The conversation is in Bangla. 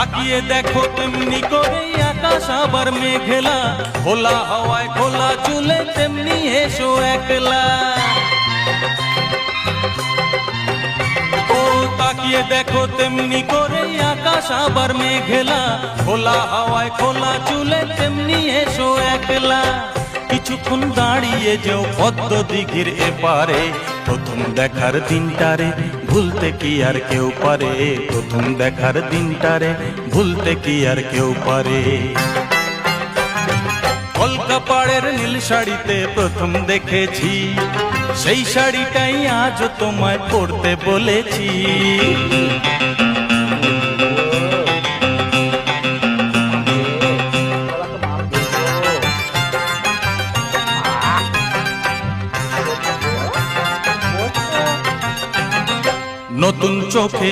তাকিয়ে দেখো তেমনি করে আকাশ আবার মেঘলা, খোলা হাওয়ায় খোলা চুলে তেমনি এসো একলা। ও তাকিয়ে দেখো তেমনি করে আকাশ আবার মেঘলা, খোলা হাওয়ায় খোলা চুলে তেমনি এসো একলা। কিছুক্ষণ দাঁড়িয়ে যেও পদ্ম দিঘির এপারে, প্রথম দেখার দিনটারে ভুলতে কি আর কেউ পারে, প্রথম দেখার দিনটারে ভুলতে কি আর কেউ পারে। কলকাপাড়ের নীল শাড়িতে প্রথম দেখেছি, সেই শাড়িটাই আজ তোমায় পরতে বলেছি। নতুন চোখে